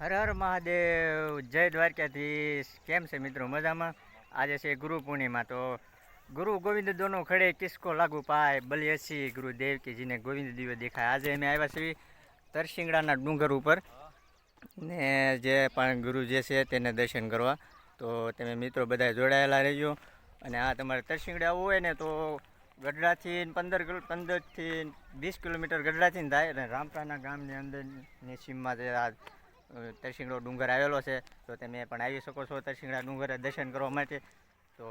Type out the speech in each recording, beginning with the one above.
હર હર મહાદેવ, જય દ્વારકાધીશ। કેમ છે મિત્રો? મજામાં? આજે છે ગુરુ પૂર્ણિમા, તો ગુરુ ગોવિંદ દોનો ખડે કિસકો લાગુ પાય, બલિ હસી ગુરુદેવ કે જેને ગોવિંદ દિવ્ય દેખાય। આજે અમે આવ્યા છીએ તરસિંગડાના ડુંગર ઉપર ને જે પણ ગુરુ જે છે તેને દર્શન કરવા। તો તમે મિત્રો બધા જોડાયેલા રહેજો। અને આ તમારે તરસિંગડા આવવું હોય ને તો ગઢડાથી 15થી 20 કિલોમીટર ગઢડાથી થાય, અને રામપરાના ગામની અંદરની સીમમાં જે આ તરસિંગડો ડુંગર આવેલો છે, તો તમે પણ આવી શકો છો તરસિંગડા ડુંગરે દર્શન કરવા માટે। તો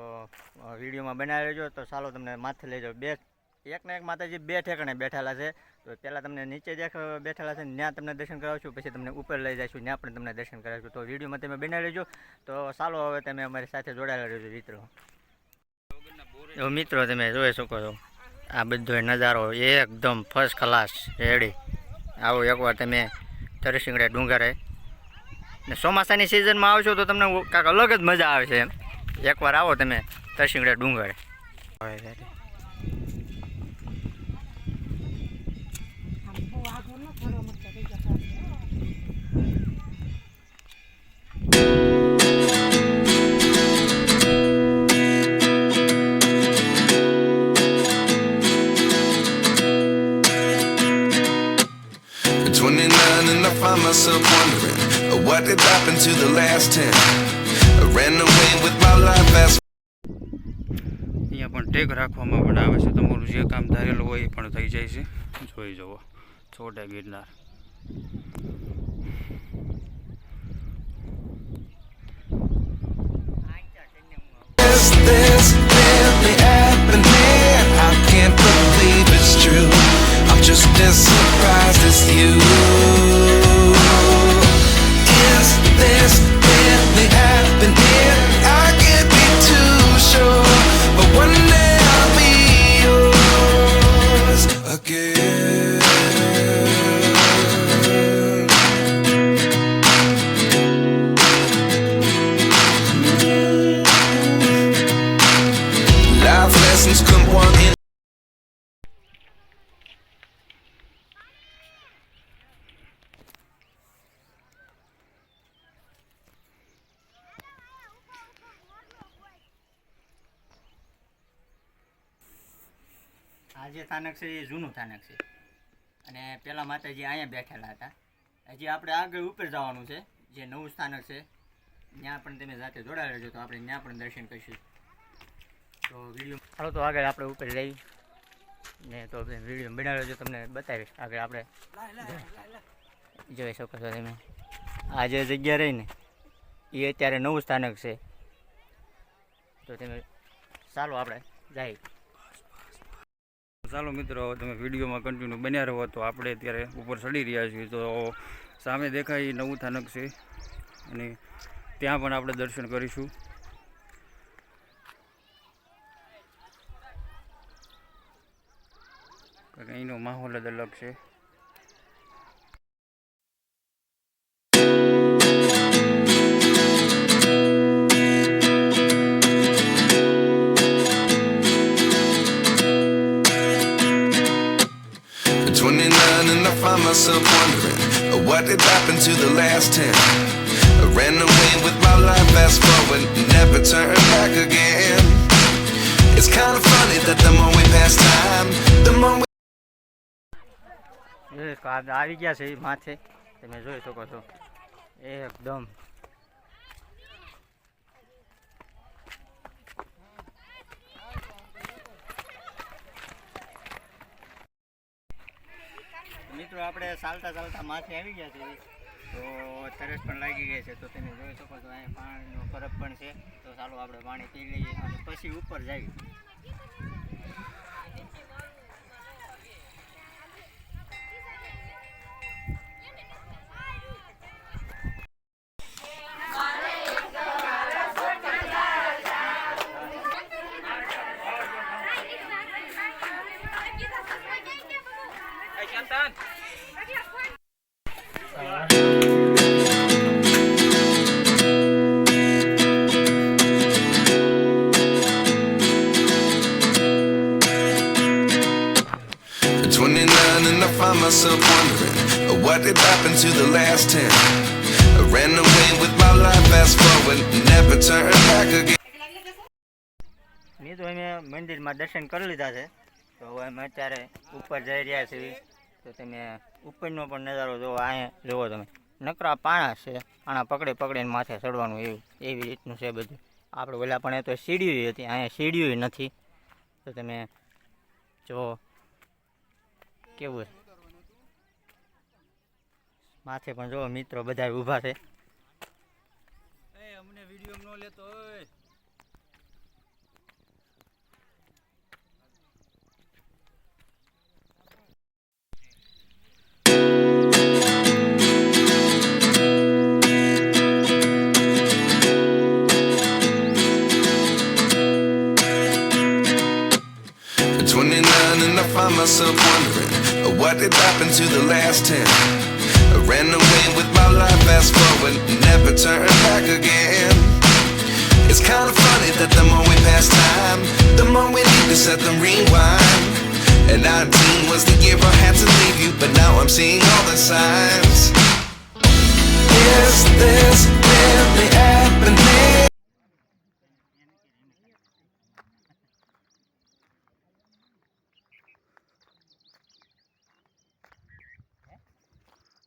વિડીયોમાં બનાવી લેજો। તો ચાલો તમને માથે લઈ જાઓ। એકને એક માતાજી બે ઠેકાણે બેઠેલા છે, તો પહેલાં તમને નીચે બેઠેલા છે ત્યાં તમને દર્શન કરાવશું, પછી તમને ઉપર લઈ જઈશું, ત્યાં પણ તમને દર્શન કરાવશું। તો વિડીયોમાં તમે બનાવી લેજો। તો ચાલો હવે તમે અમારી સાથે જોડાયેલા રહેજો મિત્રો। તો મિત્રો તમે જોઈ શકો છો આ બધો નજારો એકદમ ફર્સ્ટ ક્લાસ રેડી। આવો એકવાર તમે તરસિંગડા ડુંગરે ને ચોમાસાની સિઝનમાં આવશો તો તમને કાંઈક અલગ જ મજા આવે છે। એકવાર આવો તમે તરસિંગડા ડુંગરે। And I find myself wondering what did happen to the last 10. I ran away with my life fast. અહીંયા પણ ટેક રાખવામાં પણ આવે છે, તમારું જે કામ ધારેલું હોય એ પણ થઈ જાય છે। જોઈ જુઓ છોટા Girnar. Is this really happening? I can't believe it's true. I'm just as surprised as you. Is this really happening? I can't be too sure, but one day I'll be yours again. Life lessons come one in. આ જે સ્થાનક છે એ જૂનું સ્થાનક છે, અને પહેલાં માતાજી અહીંયા બેઠેલા હતા। હજી આપણે આગળ ઉપર જવાનું છે, જે નવું સ્થાનક છે ત્યાં પણ તમે જાતે જોડાયેલા રહેજો, તો આપણે ત્યાં પણ દર્શન કરીશું। તો વિડીયો ચાલો તો આગળ આપણે ઉપર જઈ ને તો વિડીયો બનાવી લેજો, તમને બતાવીશ આગળ આપણે જોઈ શકો છો તમે। આ જે જગ્યા રહી ને એ અત્યારે નવું સ્થાનક છે, તો તમે ચાલો આપણે જઈએ। ચાલો મિત્રો તમે વિડીયોમાં કન્ટિન્યુ બન્યા રહો। તો આપણે અત્યારે ઉપર ચડી રહ્યા છીએ, તો સામે દેખાય એ નવું સ્થાનક છે, અને ત્યાં પણ આપણે દર્શન કરીશું। કારણ અહીંનો માહોલ જ અલગ છે। And I find myself wondering what did happen to the last 10. I ran away with my life fast forward, never turn back again. It's kind of funny that the more we pass time, the more we આવી ગયા છે એ માથે તમે જોઈ શકો છો એકદમ। મિત્રો આપણે ચાલતા ચાલતા માથે આવી ગયા છે, તો તરસ પણ લાગી ગઈ છે, તો તમે જોઈ શકો છો અહીંયા પાણીનો બરફ પણ છે। તો ચાલો આપણે પાણી પી લઈએ અને પછી ઉપર જઈએ। last 10. I ran away with my life, fast forward, never turn back again. નહીં તો અમે મંદિરમાં દર્શન કરી લીધા છે, તો હવે અમે અત્યારે ઉપર જઈ રહ્યા છીએ. તો તમે ઉપરનો પણ નજારો જોવો. અહીંયા જુઓ તમે, નકરા પાણા છે, પાણા પકડીને માથે ચડવાનું એવી રીતનું છે બધું. આપણે ઓલા પણ એ તો સીડીઓ હતી, અહીંયા સીડીઓ નથી. તો તમે જો કેવું માથે પણ જો મિત્રો બધા ઊભા છે. અમને વિડીયો ન લેતો હોય. At 29 and I find myself wondering what did happen to the last 10. I ran away with my life, fast forward, never turn back again. It's kind of funny that the more we pass time, the more we need to set them rewind. And 19 was the year I had to leave you, but now I'm seeing all the signs. Is this really happening?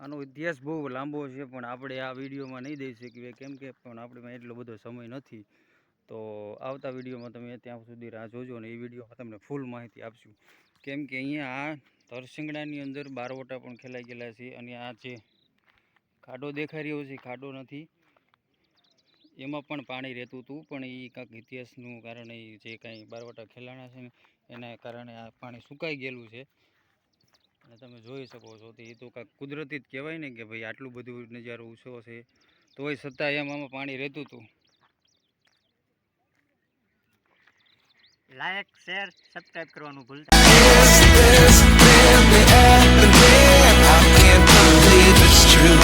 આનો ઇતિહાસ બહુ લાંબો છે, પણ આપણે આ વિડીયોમાં નહીં દઈ શકીએ, કેમ કે પણ આપણીમાં એટલો બધો સમય નથી. તો આવતા વિડીયોમાં તમે ત્યાં સુધી રાહ જોજો, અને એ વિડીયોમાં તમને ફૂલ માહિતી આપશું. કેમ કે અહીંયા આ તરસિંગડાની અંદર બારવટા પણ ખેલાઈ ગયેલા છે, અને આ જે ખાડો દેખાઈ રહ્યો છે, ખાડો નથી, એમાં પણ પાણી રહેતું હતું, પણ એ કાંઈક ઇતિહાસનું કારણે જે કાંઈ બારવટા ખેલાણા છે ને એના કારણે આ પાણી સુકાઈ ગયેલું છે. અને તમે જોઈ શકો છો, તો એ તો કાંઈક કુદરતી જ કહેવાય ને, કે ભાઈ આટલું બધું નજારો ઊંચો છે, તોય છતાં એમાં પાણી રહેતું હતું. લાઈક, શેર, સબસ્ક્રાઈબ કરવાનું ભૂલતા. Is this really happening? I can't believe it's true.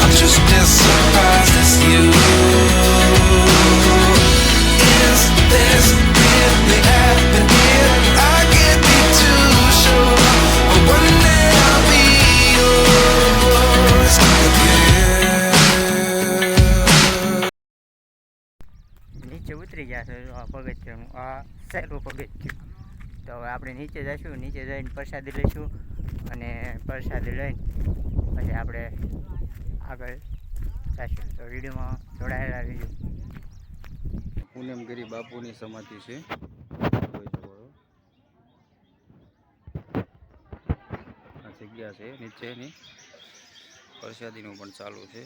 I'm just as surprised as you. Is this really happening? I can't be too sure, but one day I'll be yours again. નીચે ઉતરી ગયા છે. આ પગથિયાનું આ સહેલું પગથિયું. તો હવે આપણે નીચે જઈશું, નીચે જઈને પ્રસાદી લઈશું, અને પ્રસાદી લઈને પછી આપણે આગળ જઈશું. તો વિડીયોમાં જોડાયેલા રહીજો. પૂનમગીરી બાપુની સમાધિ છે, જોઈ શકો છો. આ જગ્યા છે નીચેની, પ્રસાદીનું પણ ચાલુ છે.